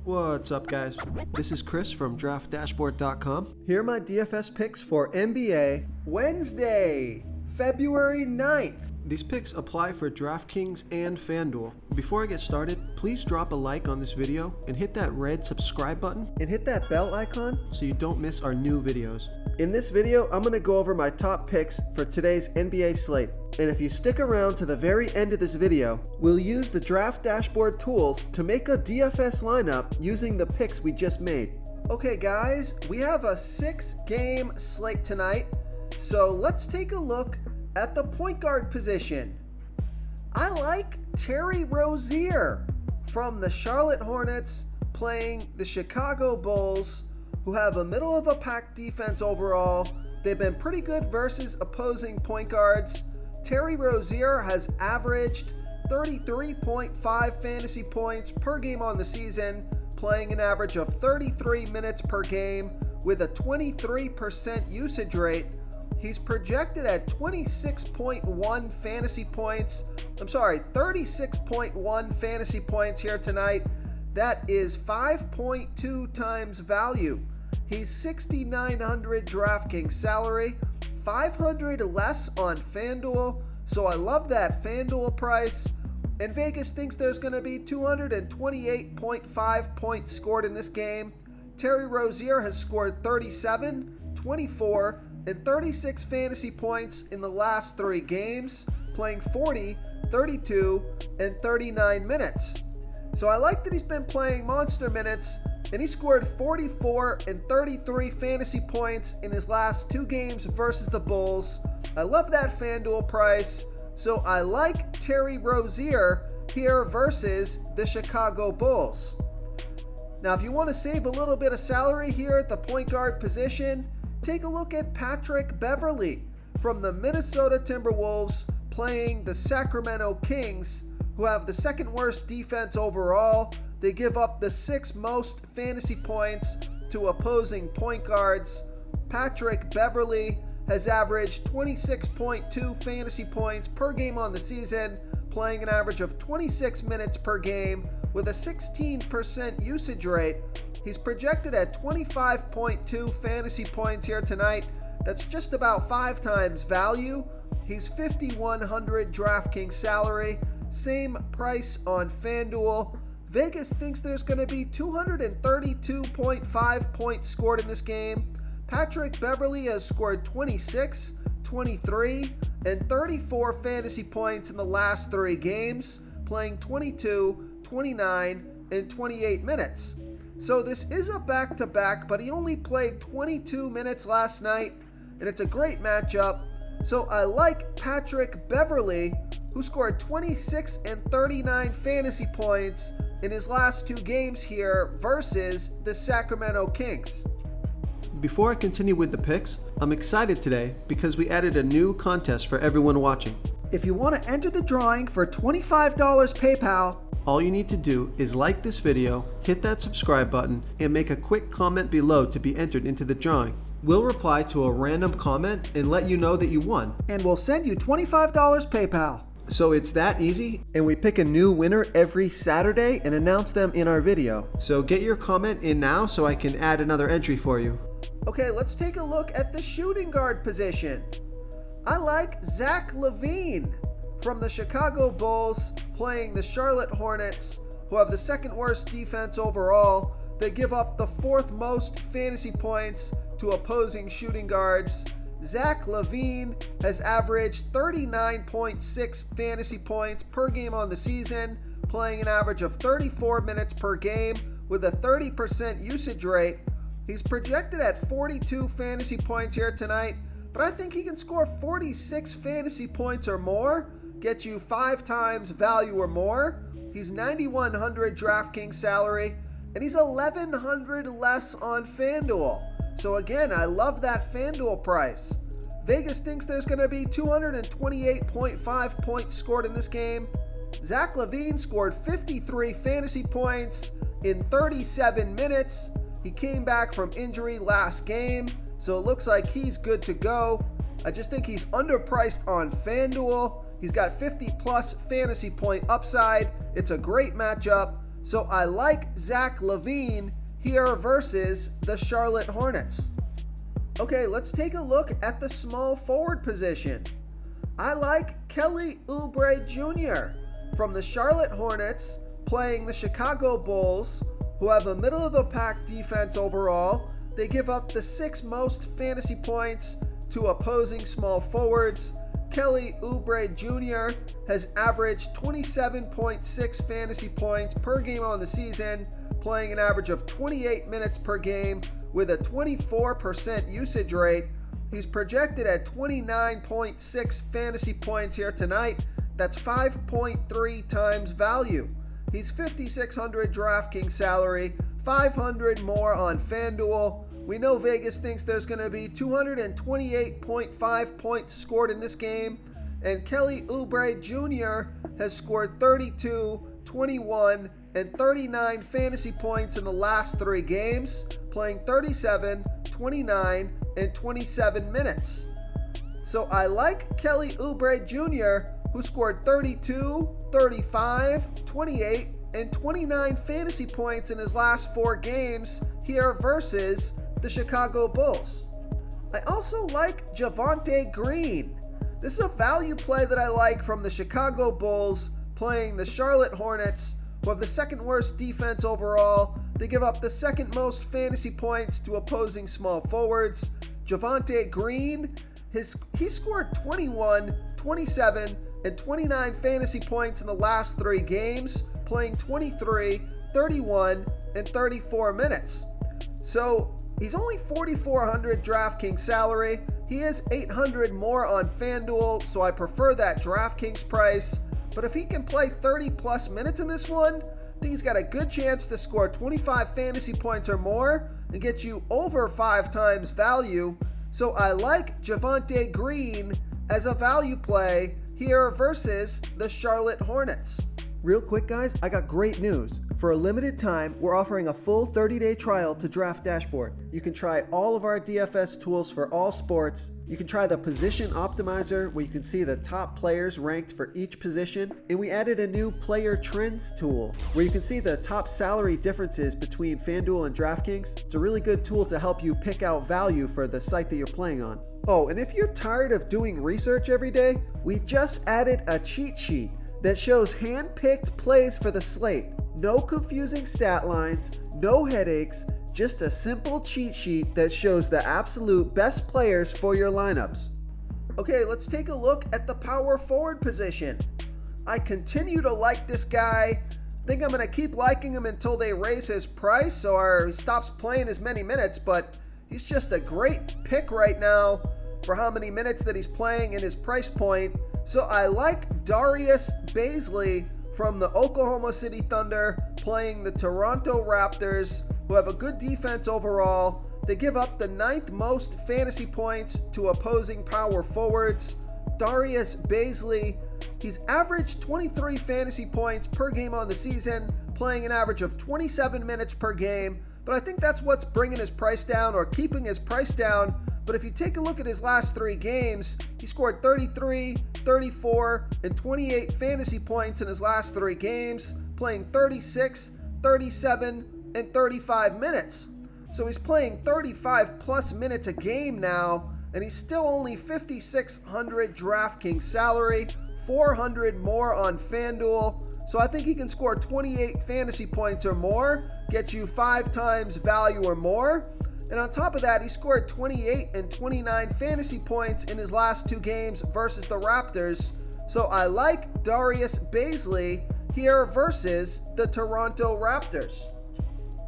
What's up, guys? This is Chris from DraftDashboard.com. Here are my DFS picks for NBA Wednesday, February 9th. These picks apply for DraftKings and FanDuel. Before I get started, please drop a like on this video and hit that red subscribe button and hit that bell icon so you don't miss our new videos. In this video, I'm going to go over my top picks for today's NBA slate. And if you stick around to the very end of this video, we'll use the Draft Dashboard tools to make a DFS lineup using the picks we just made. Okay guys, we have a 6-game slate tonight, so let's take a look at the point guard position. I like Terry Rozier from the Charlotte Hornets playing the Chicago Bulls, who have a middle-of-the-pack defense overall. They've been pretty good versus opposing point guards. Terry Rozier has averaged 33.5 fantasy points per game on the season, playing an average of 33 minutes per game with a 23% usage rate. He's projected at 36.1 fantasy points. 36.1 fantasy points here tonight. That is 5.2 times value. He's $6,900 DraftKings salary, $500 less on FanDuel, so I love that FanDuel price. And Vegas thinks there's going to be 228.5 points scored in this game. Terry Rozier has scored 37, 24, and 36 fantasy points in the last 3 games, playing 40, 32, and 39 minutes. So I like that he's been playing monster minutes, and he scored 44 and 33 fantasy points in his last 2 games versus the Bulls. I love that FanDuel price, so I like Terry Rozier here versus the Chicago Bulls. Now, if you want to save a little bit of salary here at the point guard position, take a look at Patrick Beverley from the Minnesota Timberwolves playing the Sacramento Kings, who have the 2nd worst defense overall. They give up the 6th most fantasy points to opposing point guards. Patrick Beverley has averaged 26.2 fantasy points per game on the season, playing an average of 26 minutes per game with a 16% usage rate. He's projected at 25.2 fantasy points here tonight. That's just about 5 times value. He's $5,100 DraftKings salary, same price on FanDuel. Vegas thinks there's going to be 232.5 points scored in this game. Patrick Beverley has scored 26, 23, and 34 fantasy points in the last 3 games, playing 22, 29, and 28 minutes. So this is a back-to-back, but he only played 22 minutes last night, and it's a great matchup. So I like Patrick Beverley, who scored 26 and 39 fantasy points in his last 2 games here versus the Sacramento Kings. Before I continue with the picks, I'm excited today because we added a new contest for everyone watching. If you want to enter the drawing for $25 PayPal, all you need to do is like this video, hit that subscribe button, and make a quick comment below to be entered into the drawing. We'll reply to a random comment and let you know that you won, and we'll send you $25 PayPal. So it's that easy, and we pick a new winner every Saturday and announce them in our video. So get your comment in now so I can add another entry for you. Okay, let's take a look at the shooting guard position. I like Zach LaVine from the Chicago Bulls playing the Charlotte Hornets, who have the 2nd worst defense overall. They give up the 4th most fantasy points to opposing shooting guards. Zach LaVine has averaged 39.6 fantasy points per game on the season, playing an average of 34 minutes per game with a 30% usage rate. He's projected at 42 fantasy points here tonight, but I think he can score 46 fantasy points or more, get you 5 times value or more. He's $9,100 DraftKings salary, and he's $1,100 less on FanDuel. So again, I love that FanDuel price. Vegas thinks there's going to be 228.5 points scored in this game. Zach LaVine scored 53 fantasy points in 37 minutes. He came back from injury last game, so it looks like he's good to go. I just think he's underpriced on FanDuel. He's got 50 plus fantasy point upside. It's a great matchup. So I like Zach LaVine here versus the Charlotte Hornets. Okay, let's take a look at the small forward position. I like Kelly Oubre Jr. from the Charlotte Hornets playing the Chicago Bulls, who have a middle-of-the-pack defense overall. They give up the 6th most fantasy points to opposing small forwards. Kelly Oubre Jr. has averaged 27.6 fantasy points per game on the season, playing an average of 28 minutes per game with a 24% usage rate. He's projected at 29.6 fantasy points here tonight. That's 5.3 times value. He's $5,600 DraftKings salary, $500 more on FanDuel. We know Vegas thinks there's going to be 228.5 points scored in this game, and Kelly Oubre Jr. has scored 32, 21, and 39 fantasy points in the last 3 games, playing 37, 29, and 27 minutes. So I like Kelly Oubre Jr., who scored 32, 35, 28, and 29 fantasy points in his last 4 games here versus the Chicago Bulls. I also like Javonte Green. This is a value play that I like from the Chicago Bulls playing the Charlotte Hornets, who have the 2nd worst defense overall. They give up the 2nd most fantasy points to opposing small forwards. Javonte Green, he scored 21, 27, and 29 fantasy points in the last 3 games, playing 23, 31, and 34 minutes. So he's only $4,400 DraftKings salary. He is $800 more on FanDuel, so I prefer that DraftKings price. But if he can play 30 plus minutes in this one, I think he's got a good chance to score 25 fantasy points or more and get you over 5 times value. So I like Javonte Green as a value play here versus the Charlotte Hornets. Real quick, guys, I got great news. For a limited time, we're offering a full 30-day trial to Draft Dashboard. You can try all of our DFS tools for all sports. You can try the Position Optimizer, where you can see the top players ranked for each position. And we added a new Player Trends tool, where you can see the top salary differences between FanDuel and DraftKings. It's a really good tool to help you pick out value for the site that you're playing on. Oh, and if you're tired of doing research every day, we just added a cheat sheet that shows hand-picked plays for the slate. No confusing stat lines, no headaches, just a simple cheat sheet that shows the absolute best players for your lineups. Okay, let's take a look at the power forward position. I continue to like this guy. Think I'm going to keep liking him until they raise his price or he stops playing as many minutes, but he's just a great pick right now for how many minutes that he's playing and his price point. So I like Darius Bailey from the Oklahoma City Thunder playing the Toronto Raptors, who have a good defense overall. They give up the 9th most fantasy points to opposing power forwards. Darius Bailey, he's averaged 23 fantasy points per game on the season, playing an average of 27 minutes per game. But I think that's what's bringing his price down or keeping his price down. But if you take a look at his last 3 games, he scored 33, 34, and 28 fantasy points in his last 3 games, playing 36, 37, and 35 minutes. So he's playing 35 plus minutes a game now, and he's still only $5,600 DraftKings salary, $400 more on FanDuel. So I think he can score 28 fantasy points or more, get you 5 times value or more. And on top of that, he scored 28 and 29 fantasy points in his last 2 games versus the Raptors. So I like Darius Bailey here versus the Toronto Raptors.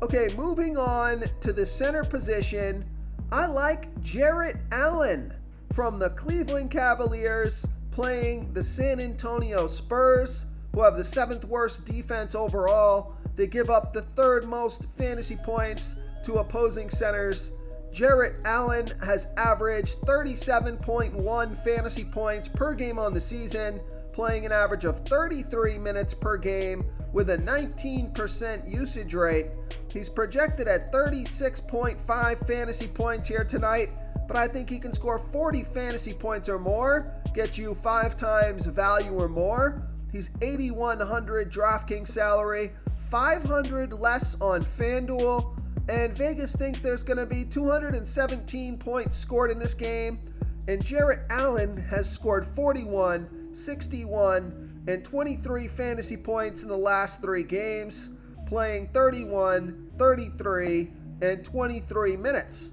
Okay, moving on to the center position, I like Jarrett Allen from the Cleveland Cavaliers playing the San Antonio Spurs, who have the 7th worst defense overall. They give up the 3rd most fantasy points to opposing centers. Jarrett Allen has averaged 37.1 fantasy points per game on the season, playing an average of 33 minutes per game with a 19% usage rate. He's projected at 36.5 fantasy points here tonight, but I think he can score 40 fantasy points or more, get you 5 times value or more. He's $8,100 DraftKings salary, 500 less on FanDuel, and Vegas thinks there's going to be 217 points scored in this game, and Jarrett Allen has scored 41, 61, and 23 fantasy points in the last 3 games, playing 31, 33, and 23 minutes.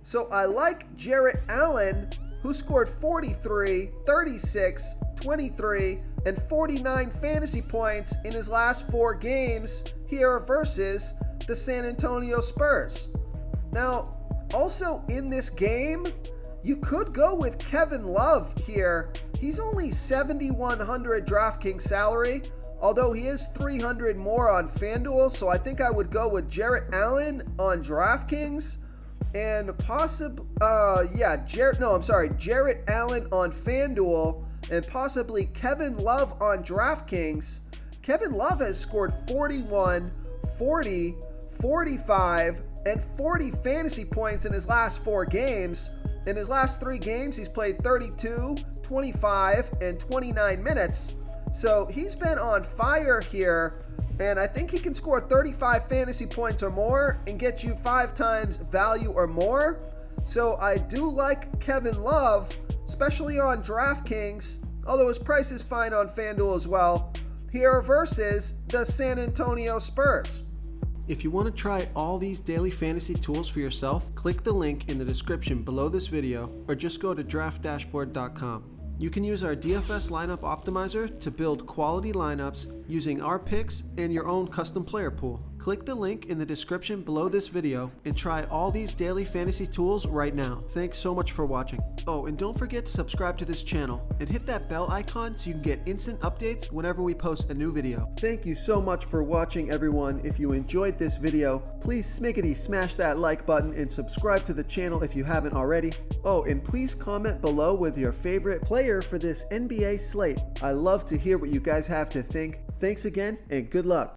So I like Jarrett Allen, who scored 43, 36, 23, and 49 fantasy points in his last 4 games here versus the San Antonio Spurs. Now, also in this game, you could go with Kevin Love here. He's only 7,100 DraftKings salary, although he is 300 more on FanDuel, so I think I would go with Jarrett Allen on DraftKings and Jarrett Allen on FanDuel and possibly Kevin Love on DraftKings. Kevin Love has scored 41, 40, 45, and 40 fantasy points in his last 4 games. In his last 3 games, he's played 32, 25, and 29 minutes. So he's been on fire here, and I think he can score 35 fantasy points or more and get you 5 times value or more. So I do like Kevin Love, especially on DraftKings, although his price is fine on FanDuel as well, here versus the San Antonio Spurs. If you want to try all these daily fantasy tools for yourself, click the link in the description below this video or just go to draftdashboard.com. You can use our DFS lineup optimizer to build quality lineups using our picks and your own custom player pool. Click the link in the description below this video and try all these daily fantasy tools right now. Thanks so much for watching. Oh, and don't forget to subscribe to this channel and hit that bell icon so you can get instant updates whenever we post a new video. Thank you so much for watching, everyone. If you enjoyed this video, please smickety smash that like button and subscribe to the channel if you haven't already. Oh, and please comment below with your favorite player for this NBA slate. I love to hear what you guys have to think. Thanks again, and good luck.